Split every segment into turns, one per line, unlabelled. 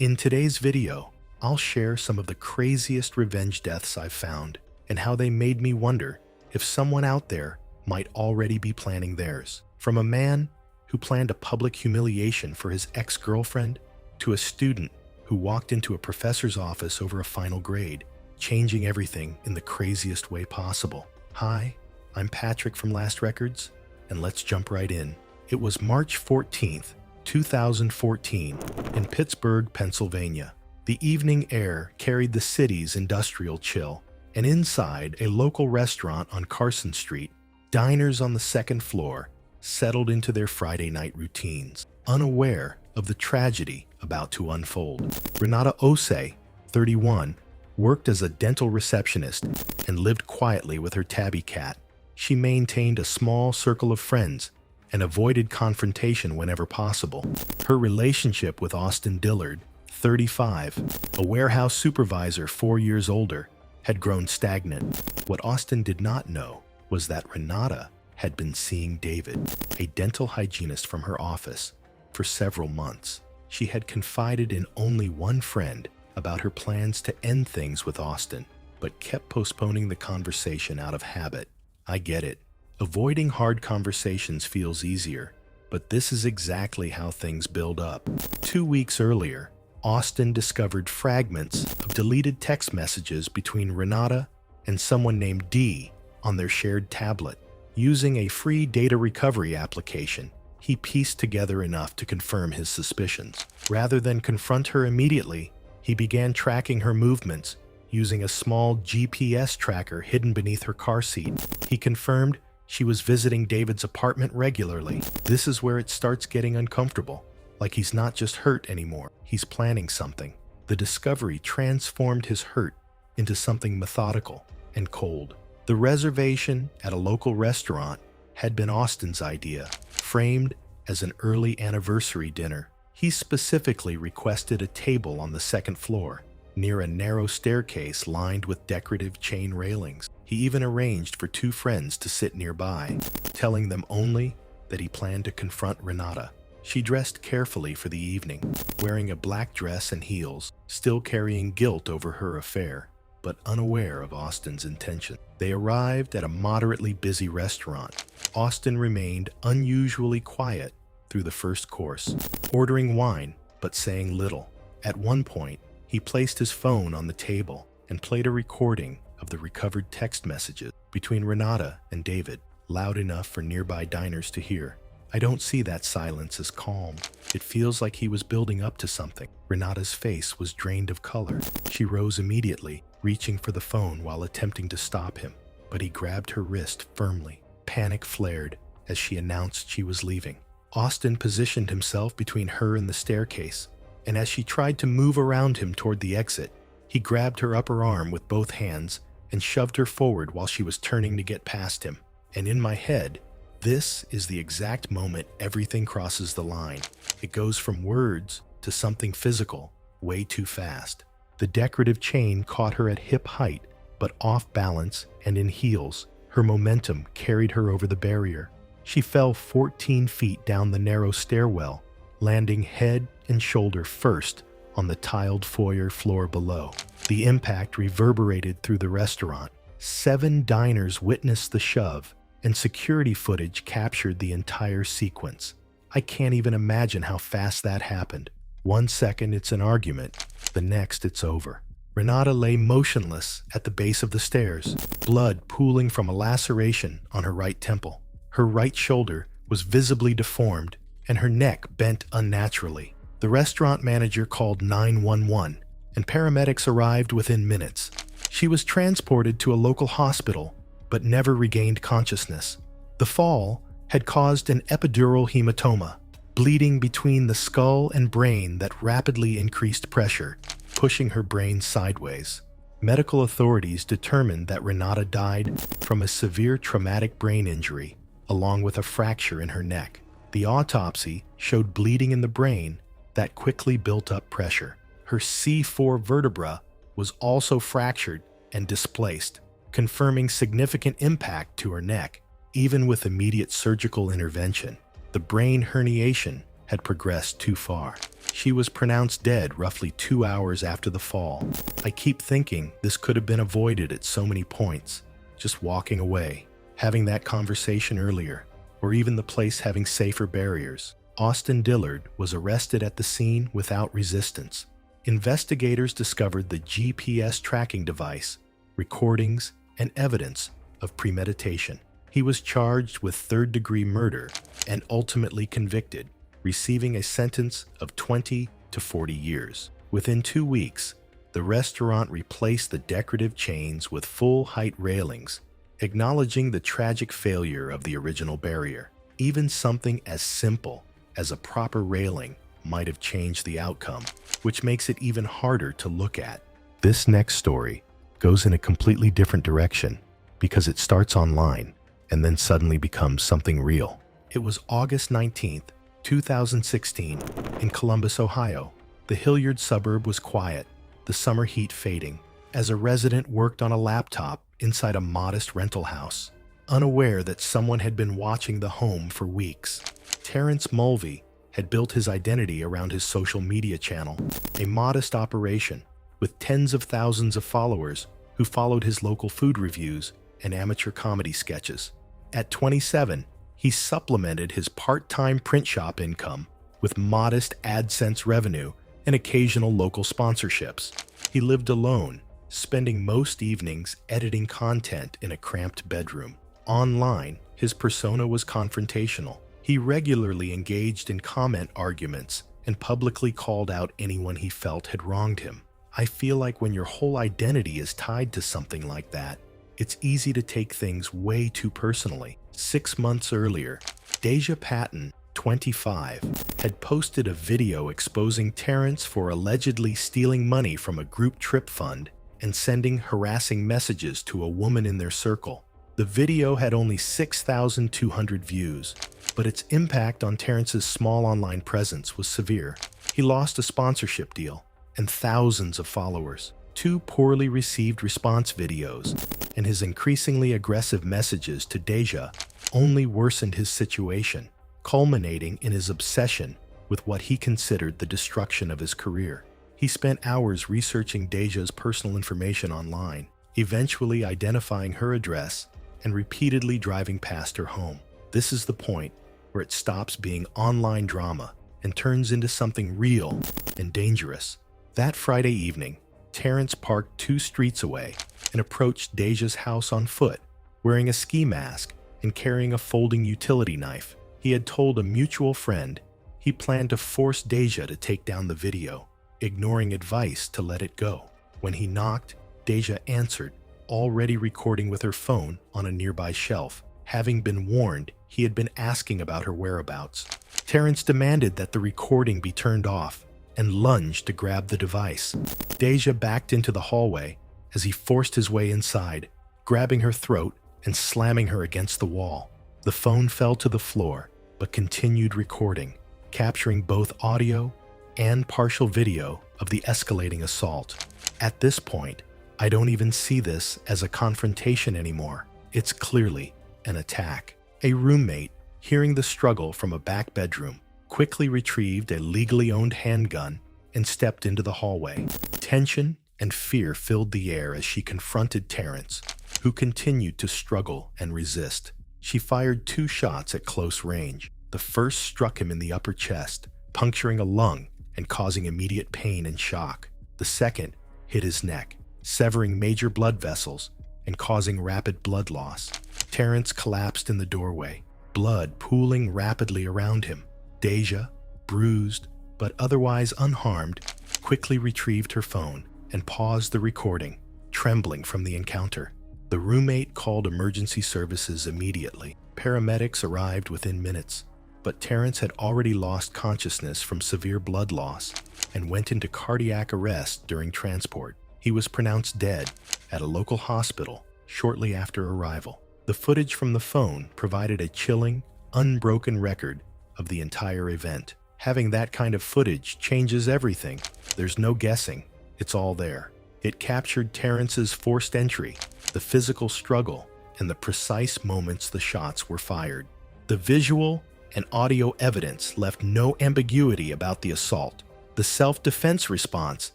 In today's video, I'll share some of the craziest revenge deaths I've found and how they made me wonder if someone out there might already be planning theirs. From a man who planned a public humiliation for his ex-girlfriend to a student who walked into a professor's office over a final grade, changing everything in the craziest way possible. Hi, I'm Patrick from Last Records, and let's jump right in. It was March 14th, 2014, in Pittsburgh, Pennsylvania. The evening air carried the city's industrial chill, and inside a local restaurant on Carson Street, diners on the second floor settled into their Friday night routines, unaware of the tragedy about to unfold. Renata Osei, 31, worked as a dental receptionist and lived quietly with her tabby cat. She maintained a small circle of friends and avoided confrontation whenever possible. Her relationship with Austin Dillard, 35, a warehouse supervisor 4 years older, had grown stagnant. What Austin did not know was that Renata had been seeing David, a dental hygienist from her office, for several months. She had confided in only one friend about her plans to end things with Austin, but kept postponing the conversation out of habit. I get it. Avoiding hard conversations feels easier, but this is exactly how things build up. 2 weeks earlier, Austin discovered fragments of deleted text messages between Renata and someone named D on their shared tablet. Using a free data recovery application, he pieced together enough to confirm his suspicions. Rather than confront her immediately, he began tracking her movements using a small GPS tracker hidden beneath her car seat. He confirmed she was visiting David's apartment regularly. This is where it starts getting uncomfortable. Like he's not just hurt anymore, he's planning something. The discovery transformed his hurt into something methodical and cold. The reservation at a local restaurant had been Austin's idea, framed as an early anniversary dinner. He specifically requested a table on the second floor, near a narrow staircase lined with decorative chain railings. He even arranged for 2 friends to sit nearby, telling them only that he planned to confront Renata. She dressed carefully for the evening, wearing a black dress and heels, still carrying guilt over her affair, but unaware of Austin's intention. They arrived at a moderately busy restaurant. Austin remained unusually quiet through the first course, ordering wine but saying little. At one point, he placed his phone on the table and played a recording of the recovered text messages between Renata and David, loud enough for nearby diners to hear. I don't see that silence as calm. It feels like he was building up to something. Renata's face was drained of color. She rose immediately, reaching for the phone while attempting to stop him, but he grabbed her wrist firmly. Panic flared as she announced she was leaving. Austin positioned himself between her and the staircase, and as she tried to move around him toward the exit, he grabbed her upper arm with both hands and shoved her forward while she was turning to get past him. And in my head, this is the exact moment everything crosses the line. It goes from words to something physical way too fast. The decorative chain caught her at hip height, but off balance and in heels. Her momentum carried her over the barrier. She fell 14 feet down the narrow stairwell, landing head and shoulder first on the tiled foyer floor below. The impact reverberated through the restaurant. 7 diners witnessed the shove, and security footage captured the entire sequence. I can't even imagine how fast that happened. 1 second it's an argument, the next it's over. Renata lay motionless at the base of the stairs, blood pooling from a laceration on her right temple. Her right shoulder was visibly deformed, and her neck bent unnaturally. The restaurant manager called 911, and paramedics arrived within minutes. She was transported to a local hospital, but never regained consciousness. The fall had caused an epidural hematoma, bleeding between the skull and brain that rapidly increased pressure, pushing her brain sideways. Medical authorities determined that Renata died from a severe traumatic brain injury, along with a fracture in her neck. The autopsy showed bleeding in the brain that quickly built up pressure. Her C4 vertebra was also fractured and displaced, confirming significant impact to her neck. Even with immediate surgical intervention, the brain herniation had progressed too far. She was pronounced dead roughly 2 hours after the fall. I keep thinking this could have been avoided at so many points. Just walking away, having that conversation earlier, or even the place having safer barriers. Austin Dillard was arrested at the scene without resistance. Investigators discovered the GPS tracking device, recordings, and evidence of premeditation. He was charged with third-degree murder and ultimately convicted, receiving a sentence of 20 to 40 years. Within 2 weeks, the restaurant replaced the decorative chains with full-height railings, acknowledging the tragic failure of the original barrier. Even something as simple as a proper railing might have changed the outcome, which makes it even harder to look at. This next story goes in a completely different direction because it starts online and then suddenly becomes something real. It was August 19th, 2016, in Columbus, Ohio. The Hilliard suburb was quiet, the summer heat fading, as a resident worked on a laptop inside a modest rental house, unaware that someone had been watching the home for weeks. Terrence Mulvey had built his identity around his social media channel, a modest operation with tens of thousands of followers who followed his local food reviews and amateur comedy sketches. At 27, he supplemented his part-time print shop income with modest AdSense revenue and occasional local sponsorships. He lived alone, spending most evenings editing content in a cramped bedroom. Online, his persona was confrontational. He regularly engaged in comment arguments and publicly called out anyone he felt had wronged him. I feel like when your whole identity is tied to something like that, it's easy to take things way too personally. 6 months earlier, Deja Patton, 25, had posted a video exposing Terrence for allegedly stealing money from a group trip fund and sending harassing messages to a woman in their circle. The video had only 6,200 views, but its impact on Terrence's small online presence was severe. He lost a sponsorship deal and thousands of followers. 2 poorly received response videos and his increasingly aggressive messages to Deja only worsened his situation, culminating in his obsession with what he considered the destruction of his career. He spent hours researching Deja's personal information online, eventually identifying her address and repeatedly driving past her home. This is the point where it stops being online drama and turns into something real and dangerous. That Friday evening, Terrence parked 2 streets away and approached Deja's house on foot, wearing a ski mask and carrying a folding utility knife. He had told a mutual friend he planned to force Deja to take down the video, ignoring advice to let it go. When he knocked, Deja answered, already recording with her phone on a nearby shelf. Having been warned, he had been asking about her whereabouts. Terrence demanded that the recording be turned off and lunged to grab the device. Deja backed into the hallway as he forced his way inside, grabbing her throat and slamming her against the wall. The phone fell to the floor, but continued recording, capturing both audio and partial video of the escalating assault. At this point, I don't even see this as a confrontation anymore. It's clearly an attack. A roommate, hearing the struggle from a back bedroom, quickly retrieved a legally owned handgun and stepped into the hallway. Tension and fear filled the air as she confronted Terrence, who continued to struggle and resist. She fired 2 shots at close range. The first struck him in the upper chest, puncturing a lung and causing immediate pain and shock. The second hit his neck, severing major blood vessels and causing rapid blood loss. Terrence collapsed in the doorway, blood pooling rapidly around him. Deja, bruised but otherwise unharmed, quickly retrieved her phone and paused the recording, trembling from the encounter. The roommate called emergency services immediately. Paramedics arrived within minutes, but Terrence had already lost consciousness from severe blood loss and went into cardiac arrest during transport. He was pronounced dead at a local hospital shortly after arrival. The footage from the phone provided a chilling, unbroken record of the entire event. Having that kind of footage changes everything. There's no guessing. It's all there. It captured Terrence's forced entry, the physical struggle, and the precise moments the shots were fired. The visual and audio evidence left no ambiguity about the assault, the self-defense response,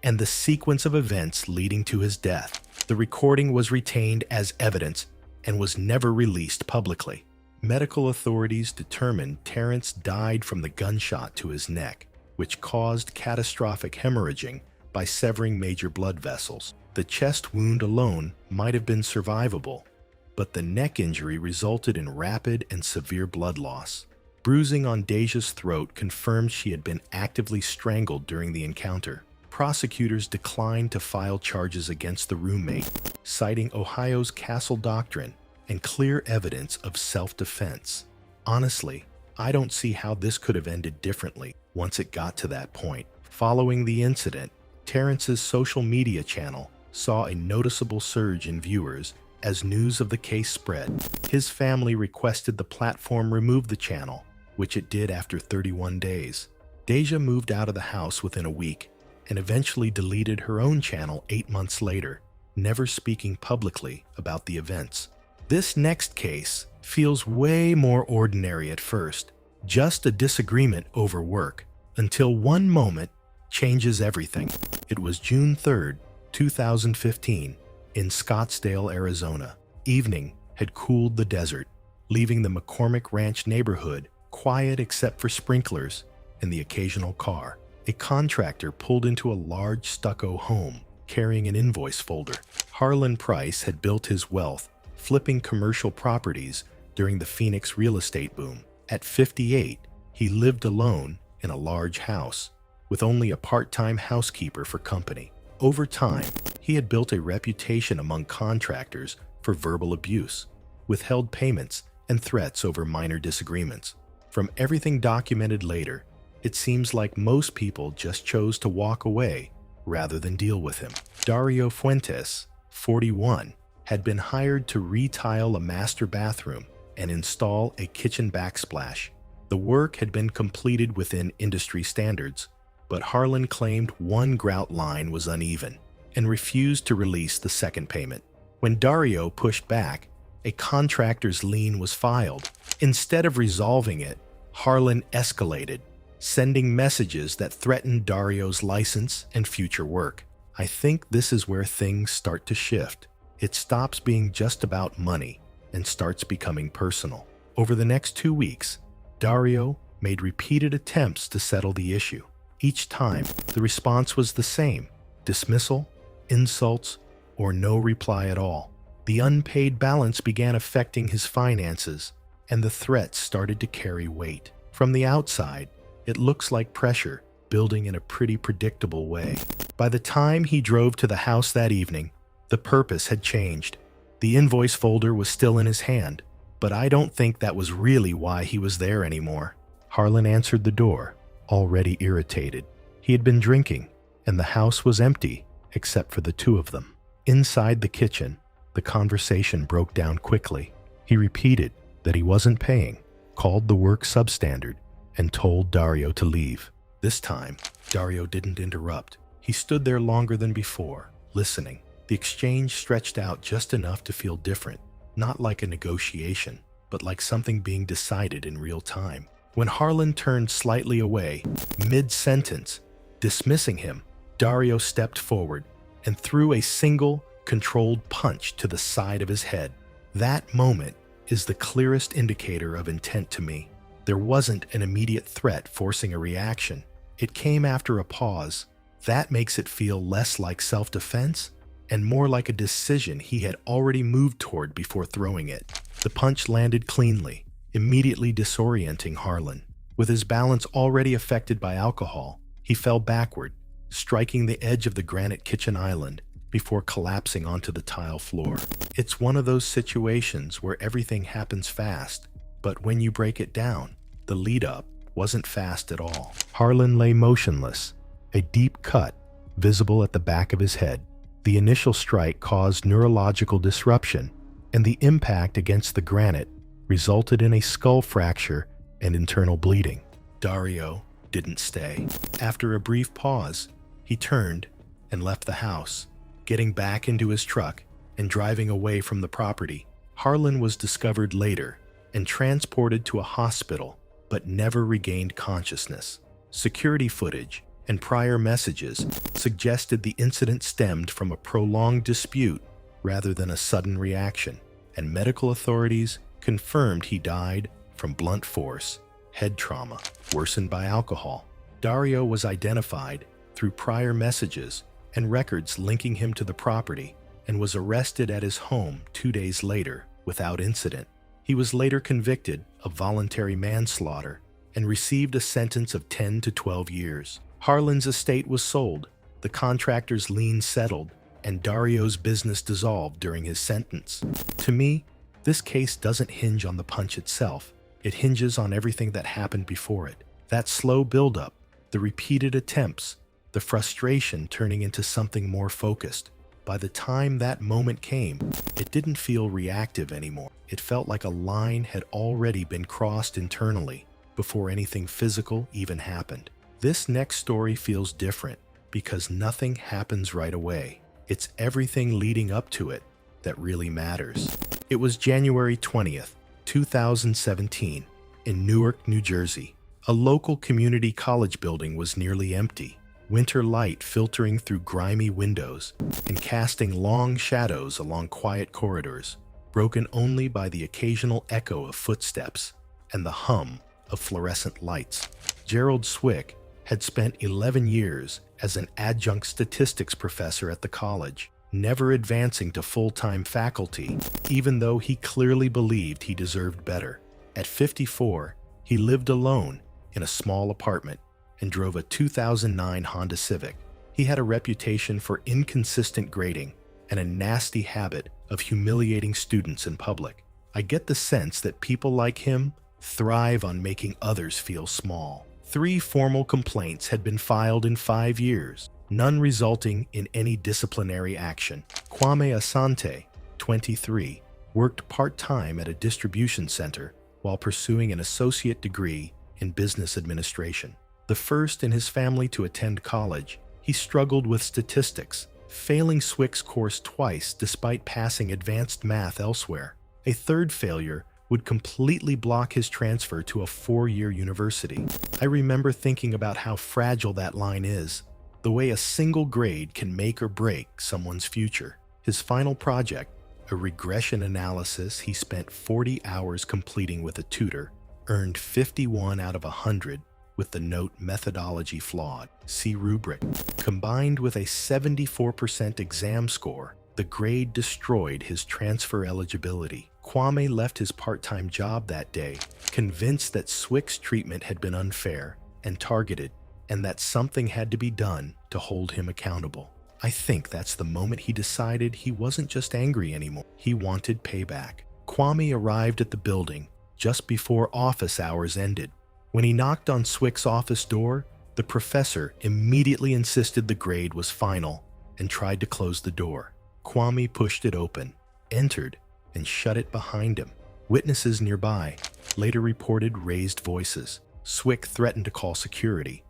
and the sequence of events leading to his death. The recording was retained as evidence and was never released publicly. Medical authorities determined Terrence died from the gunshot to his neck, which caused catastrophic hemorrhaging by severing major blood vessels. The chest wound alone might have been survivable, but the neck injury resulted in rapid and severe blood loss. Bruising on Deja's throat confirmed she had been actively strangled during the encounter. Prosecutors declined to file charges against the roommate, citing Ohio's Castle Doctrine and clear evidence of self-defense. Honestly, I don't see how this could have ended differently once it got to that point. Following the incident, Terrence's social media channel saw a noticeable surge in viewers as news of the case spread. His family requested the platform remove the channel, which it did after 31 days. Deja moved out of the house within a week and eventually deleted her own channel 8 months later, never speaking publicly about the events. This next case feels way more ordinary at first, just a disagreement over work, until one moment changes everything. It was June 3rd, 2015, in Scottsdale, Arizona. Evening had cooled the desert, leaving the McCormick Ranch neighborhood quiet except for sprinklers and the occasional car. A contractor pulled into a large stucco home, carrying an invoice folder. Harlan Price had built his wealth flipping commercial properties during the Phoenix real estate boom. At 58, he lived alone in a large house, with only a part-time housekeeper for company. Over time, he had built a reputation among contractors for verbal abuse, withheld payments, and threats over minor disagreements. From everything documented later, it seems like most people just chose to walk away rather than deal with him. Dario Fuentes, 41, had been hired to retile a master bathroom and install a kitchen backsplash. The work had been completed within industry standards, but Harlan claimed one grout line was uneven and refused to release the second payment. When Dario pushed back, a contractor's lien was filed. Instead of resolving it, Harlan escalated, sending messages that threatened Dario's license and future work. I think this is where things start to shift. It stops being just about money and starts becoming personal. Over the next 2 weeks, Dario made repeated attempts to settle the issue. Each time, the response was the same: dismissal, insults, or no reply at all. The unpaid balance began affecting his finances, and the threats started to carry weight. From the outside, it looks like pressure building in a pretty predictable way. By the time he drove to the house that evening, the purpose had changed. The invoice folder was still in his hand, but I don't think that was really why he was there anymore. Harlan answered the door, already irritated. He had been drinking, and the house was empty except for the two of them. Inside the kitchen, the conversation broke down quickly. He repeated that he wasn't paying, called the work substandard, and told Dario to leave. This time, Dario didn't interrupt. He stood there longer than before, listening. The exchange stretched out just enough to feel different, not like a negotiation, but like something being decided in real time. When Harlan turned slightly away, mid-sentence, dismissing him, Dario stepped forward and threw a single, controlled punch to the side of his head. That moment is the clearest indicator of intent to me. There wasn't an immediate threat forcing a reaction. It came after a pause. That makes it feel less like self-defense and more like a decision he had already moved toward before throwing it. The punch landed cleanly, immediately disorienting Harlan. With his balance already affected by alcohol, he fell backward, striking the edge of the granite kitchen island before collapsing onto the tile floor. It's one of those situations where everything happens fast, but when you break it down, the lead-up wasn't fast at all. Harlan lay motionless, a deep cut visible at the back of his head. The initial strike caused neurological disruption, and the impact against the granite resulted in a skull fracture and internal bleeding. Dario didn't stay. After a brief pause, he turned and left the house, getting back into his truck and driving away from the property. Harlan was discovered later and transported to a hospital but never regained consciousness. Security footage and prior messages suggested the incident stemmed from a prolonged dispute rather than a sudden reaction, and medical authorities confirmed he died from blunt force head trauma worsened by alcohol. Dario was identified through prior messages and records linking him to the property and was arrested at his home 2 days later without incident. He was later convicted of voluntary manslaughter and received a sentence of 10 to 12 years. Harlan's estate was sold, the contractor's lien settled, and Dario's business dissolved during his sentence. To me, this case doesn't hinge on the punch itself. It hinges on everything that happened before it. That slow buildup, the repeated attempts, the frustration turning into something more focused. By the time that moment came, it didn't feel reactive anymore. It felt like a line had already been crossed internally before anything physical even happened. This next story feels different because nothing happens right away. It's everything leading up to it that really matters. It was January 20th, 2017, in Newark, New Jersey. A local community college building was nearly empty, winter light filtering through grimy windows and casting long shadows along quiet corridors, broken only by the occasional echo of footsteps and the hum of fluorescent lights. Gerald Swick had spent 11 years as an adjunct statistics professor at the college, never advancing to full-time faculty, even though he clearly believed he deserved better. At 54, he lived alone in a small apartment and drove a 2009 Honda Civic. He had a reputation for inconsistent grading and a nasty habit of humiliating students in public. I get the sense that people like him thrive on making others feel small. 3 formal complaints had been filed in 5 years, none resulting in any disciplinary action. Kwame Asante, 23, worked part-time at a distribution center while pursuing an associate degree in business administration. The first in his family to attend college, he struggled with statistics, failing Swick's course twice despite passing advanced math elsewhere. A third failure would completely block his transfer to a 4-year university. I remember thinking about how fragile that line is, the way a single grade can make or break someone's future. His final project, a regression analysis he spent 40 hours completing with a tutor, earned 51 out of 100 with the note methodology flawed. See rubric. Combined with a 74% exam score, the grade destroyed his transfer eligibility. Kwame left his part-time job that day, convinced that Swick's treatment had been unfair and targeted, and that something had to be done to hold him accountable. I think that's the moment he decided he wasn't just angry anymore. He wanted payback. Kwame arrived at the building just before office hours ended. When he knocked on Swick's office door, the professor immediately insisted the grade was final and tried to close the door. Kwame pushed it open, entered, and shut it behind him. Witnesses nearby later reported raised voices. Swick threatened to call security,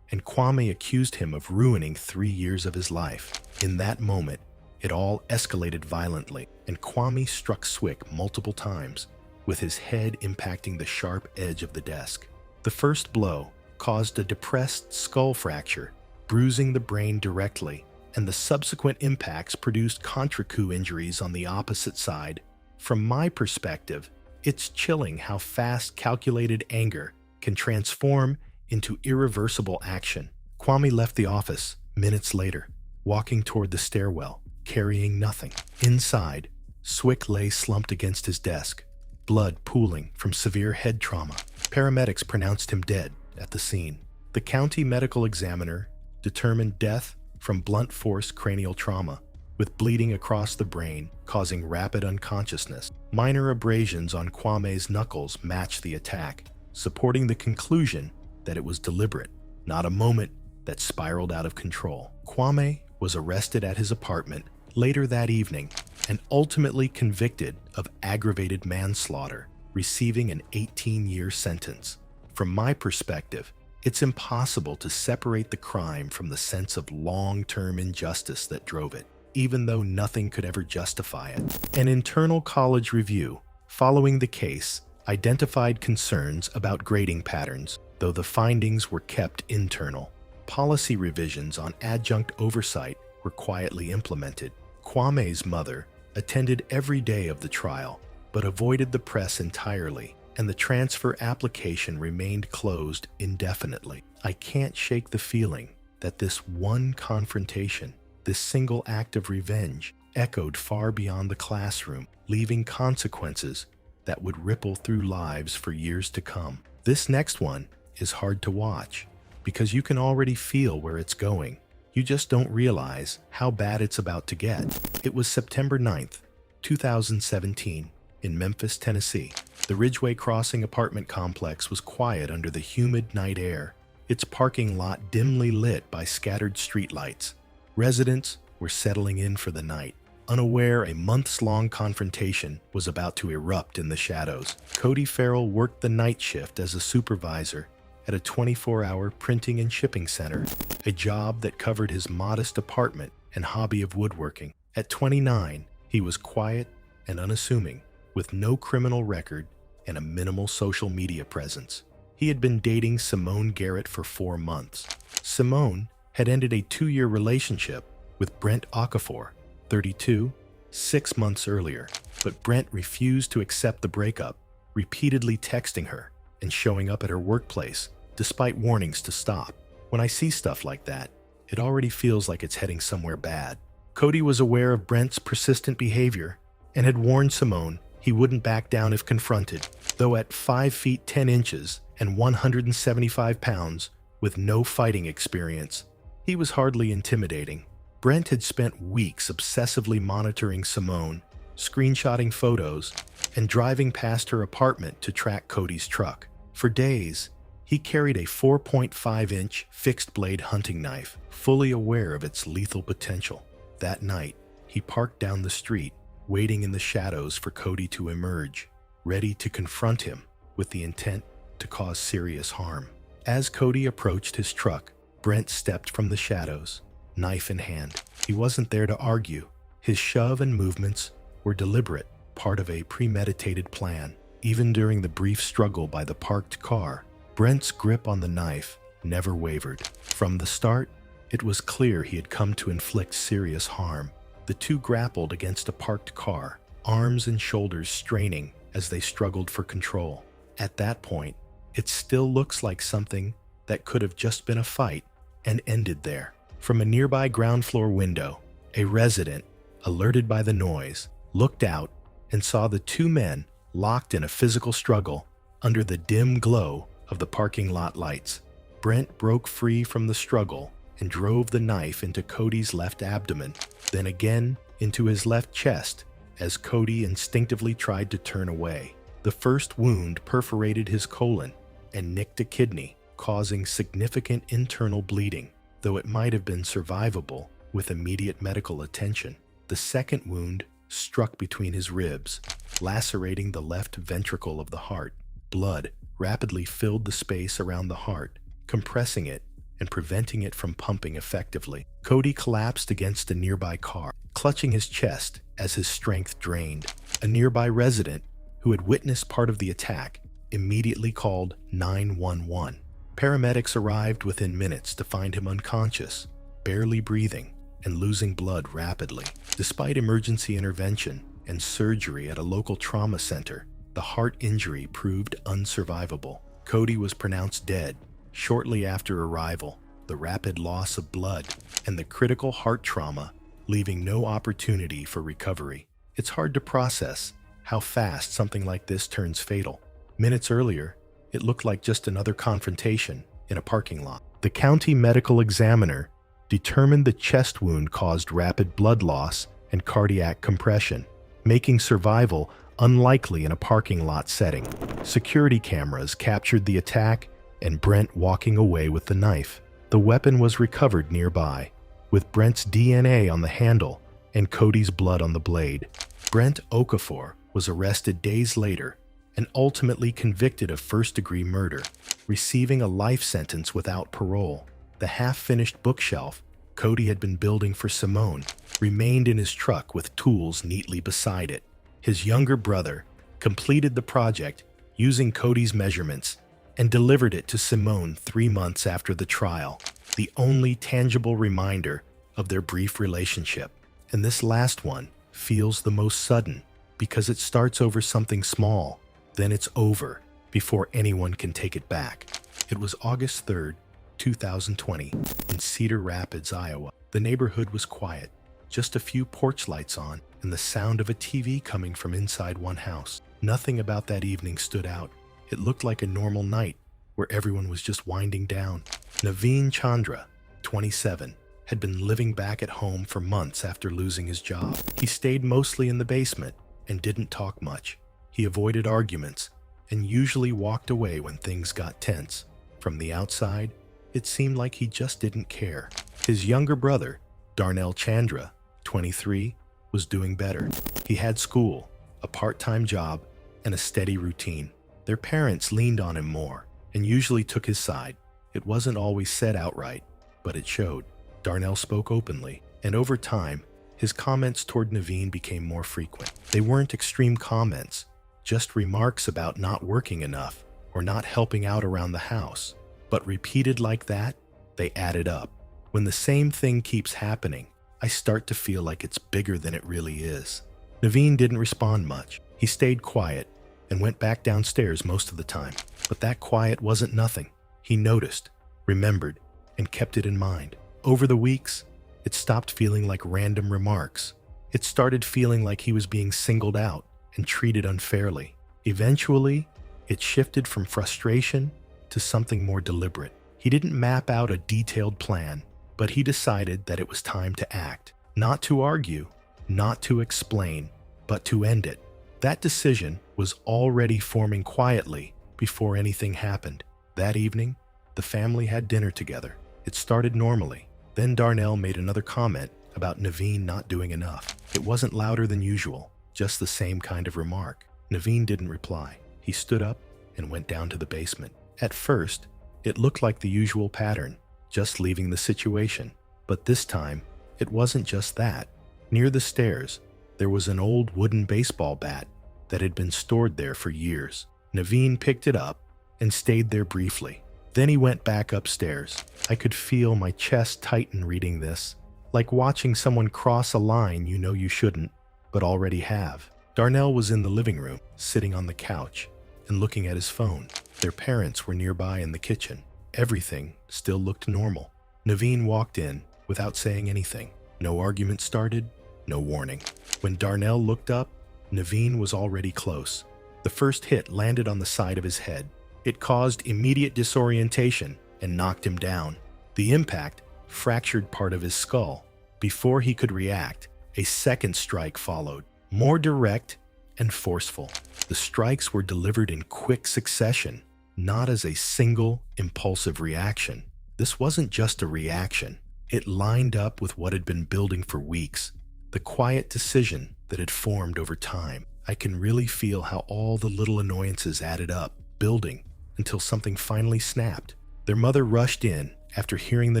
and Kwame accused him of ruining 3 years of his life. In that moment, it all escalated violently, and Kwame struck Swick multiple times, with his head impacting the sharp edge of the desk. The first blow caused a depressed skull fracture, bruising the brain directly, and the subsequent impacts produced contra-coup injuries on the opposite side. From my perspective, it's chilling how fast calculated anger can transform into irreversible action. Kwame left the office minutes later, walking toward the stairwell, carrying nothing. Inside, Swick lay slumped against his desk, blood pooling from severe head trauma. Paramedics pronounced him dead at the scene. The county medical examiner determined death from blunt force cranial trauma, with bleeding across the brain causing rapid unconsciousness. Minor abrasions on Kwame's knuckles matched the attack, supporting the conclusion that it was deliberate, not a moment that spiraled out of control. Kwame was arrested at his apartment later that evening and ultimately convicted of aggravated manslaughter, receiving an 18-year sentence. From my perspective, it's impossible to separate the crime from the sense of long-term injustice that drove it, even though nothing could ever justify it. An internal college review following the case identified concerns about grading patterns, though the findings were kept internal. Policy revisions on adjunct oversight were quietly implemented. Kwame's mother attended every day of the trial, but avoided the press entirely, and the transfer application remained closed indefinitely. I can't shake the feeling that this one confrontation, this single act of revenge, echoed far beyond the classroom, leaving consequences that would ripple through lives for years to come. This next one is hard to watch because you can already feel where it's going. You just don't realize how bad it's about to get. It was September 9th, 2017, in Memphis, Tennessee. The Ridgeway Crossing apartment complex was quiet under the humid night air, its parking lot dimly lit by scattered streetlights. Residents were settling in for the night, unaware a months-long confrontation was about to erupt in the shadows. Cody Farrell worked the night shift as a supervisor at a 24-hour printing and shipping center, a job that covered his modest apartment and hobby of woodworking. At 29, he was quiet and unassuming, with no criminal record and a minimal social media presence. He had been dating Simone Garrett for 4 months. Simone had ended a 2-year relationship with Brent Okafor, 32, 6 months earlier, but Brent refused to accept the breakup, repeatedly texting her and showing up at her workplace despite warnings to stop. When I see stuff like that, it already feels like it's heading somewhere bad. Cody was aware of Brent's persistent behavior and had warned Simone he wouldn't back down if confronted. Though at 5 feet 10 inches and 175 pounds with no fighting experience, he was hardly intimidating. Brent had spent weeks obsessively monitoring Simone, screenshotting photos, and driving past her apartment to track Cody's truck. For days, he carried a 4.5-inch fixed-blade hunting knife, fully aware of its lethal potential. That night, he parked down the street, waiting in the shadows for Cody to emerge, ready to confront him with the intent to cause serious harm. As Cody approached his truck, Brent stepped from the shadows, knife in hand. He wasn't there to argue. His shove and movements were deliberate, part of a premeditated plan. Even during the brief struggle by the parked car, Brent's grip on the knife never wavered. From the start, it was clear he had come to inflict serious harm. The two grappled against a parked car, arms and shoulders straining as they struggled for control. At that point, it still looks like something that could have just been a fight and ended there. From a nearby ground floor window, a resident, alerted by the noise, looked out and saw the two men locked in a physical struggle under the dim glow of the parking lot lights. Brent broke free from the struggle and drove the knife into Cody's left abdomen, then again into his left chest as Cody instinctively tried to turn away. The first wound perforated his colon and nicked a kidney, causing significant internal bleeding, though it might have been survivable with immediate medical attention. The second wound struck between his ribs, lacerating the left ventricle of the heart. Blood rapidly filled the space around the heart, compressing it and preventing it from pumping effectively. Cody collapsed against a nearby car, clutching his chest as his strength drained. A nearby resident, who had witnessed part of the attack, immediately called 911. Paramedics arrived within minutes to find him unconscious, barely breathing, and losing blood rapidly. Despite emergency intervention and surgery at a local trauma center, the heart injury proved unsurvivable. Cody was pronounced dead shortly after arrival, the rapid loss of blood, and the critical heart trauma leaving no opportunity for recovery. It's hard to process how fast something like this turns fatal. Minutes earlier, it looked like just another confrontation in a parking lot. The county medical examiner determined the chest wound caused rapid blood loss and cardiac compression, making survival unlikely in a parking lot setting. Security cameras captured the attack and Brent walking away with the knife. The weapon was recovered nearby, with Brent's DNA on the handle and Cody's blood on the blade. Brent Okafor was arrested days later and ultimately convicted of first-degree murder, receiving a life sentence without parole. The half-finished bookshelf Cody had been building for Simone remained in his truck with tools neatly beside it. His younger brother completed the project using Cody's measurements, and delivered it to Simone 3 months after the trial, the only tangible reminder of their brief relationship. And this last one feels the most sudden because it starts over something small, then it's over before anyone can take it back. It was August 3rd, 2020, in Cedar Rapids, Iowa. The neighborhood was quiet, just a few porch lights on and the sound of a TV coming from inside one house. Nothing about that evening stood out. It looked like a normal night where everyone was just winding down. Naveen Chandra, 27, had been living back at home for months after losing his job. He stayed mostly in the basement and didn't talk much. He avoided arguments and usually walked away when things got tense. From the outside, it seemed like he just didn't care. His younger brother, Darnell Chandra, 23, was doing better. He had school, a part-time job, and a steady routine. Their parents leaned on him more and usually took his side. It wasn't always said outright, but it showed. Darnell spoke openly, and over time, his comments toward Naveen became more frequent. They weren't extreme comments, just remarks about not working enough or not helping out around the house. But repeated like that, they added up. When the same thing keeps happening, I start to feel like it's bigger than it really is. Naveen didn't respond much. He stayed quiet and went back downstairs most of the time. But that quiet wasn't nothing. He noticed, remembered, and kept it in mind. Over the weeks, it stopped feeling like random remarks. It started feeling like he was being singled out and treated unfairly. Eventually, it shifted from frustration to something more deliberate. He didn't map out a detailed plan, but he decided that it was time to act. Not to argue, not to explain, but to end it. That decision was already forming quietly before anything happened. That evening, the family had dinner together. It started normally. Then Darnell made another comment about Naveen not doing enough. It wasn't louder than usual, just the same kind of remark. Naveen didn't reply. He stood up and went down to the basement. At first, it looked like the usual pattern, just leaving the situation. But this time, it wasn't just that. Near the stairs, there was an old wooden baseball bat that had been stored there for years. Naveen picked it up and stayed there briefly. Then he went back upstairs. I could feel my chest tighten reading this, like watching someone cross a line you know you shouldn't, but already have. Darnell was in the living room, sitting on the couch and looking at his phone. Their parents were nearby in the kitchen. Everything still looked normal. Naveen walked in without saying anything. No argument started, no warning. When Darnell looked up, Naveen was already close. The first hit landed on the side of his head. It caused immediate disorientation and knocked him down. The impact fractured part of his skull. Before he could react, a second strike followed, more direct and forceful. The strikes were delivered in quick succession, not as a single, impulsive reaction. This wasn't just a reaction. It lined up with what had been building for weeks, the quiet decision that had formed over time. I can really feel how all the little annoyances added up, building, until something finally snapped. Their mother rushed in after hearing the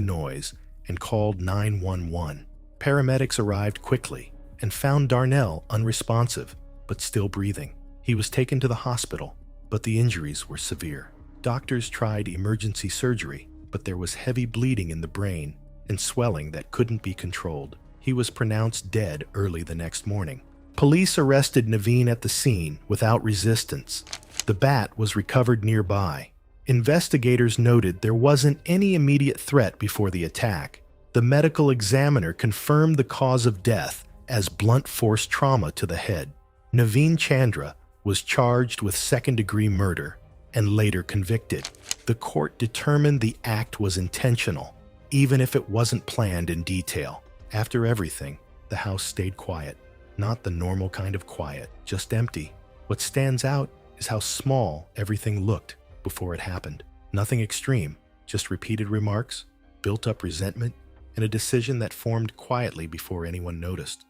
noise and called 911. Paramedics arrived quickly and found Darnell unresponsive, but still breathing. He was taken to the hospital, but the injuries were severe. Doctors tried emergency surgery, but there was heavy bleeding in the brain and swelling that couldn't be controlled. He was pronounced dead early the next morning. Police arrested Naveen at the scene without resistance. The bat was recovered nearby. Investigators noted there wasn't any immediate threat before the attack. The medical examiner confirmed the cause of death as blunt force trauma to the head. Naveen Chandra was charged with second-degree murder and later convicted. The court determined the act was intentional, even if it wasn't planned in detail. After everything, the house stayed quiet. Not the normal kind of quiet, just empty. What stands out is how small everything looked before it happened. Nothing extreme, just repeated remarks, built-up resentment, and a decision that formed quietly before anyone noticed.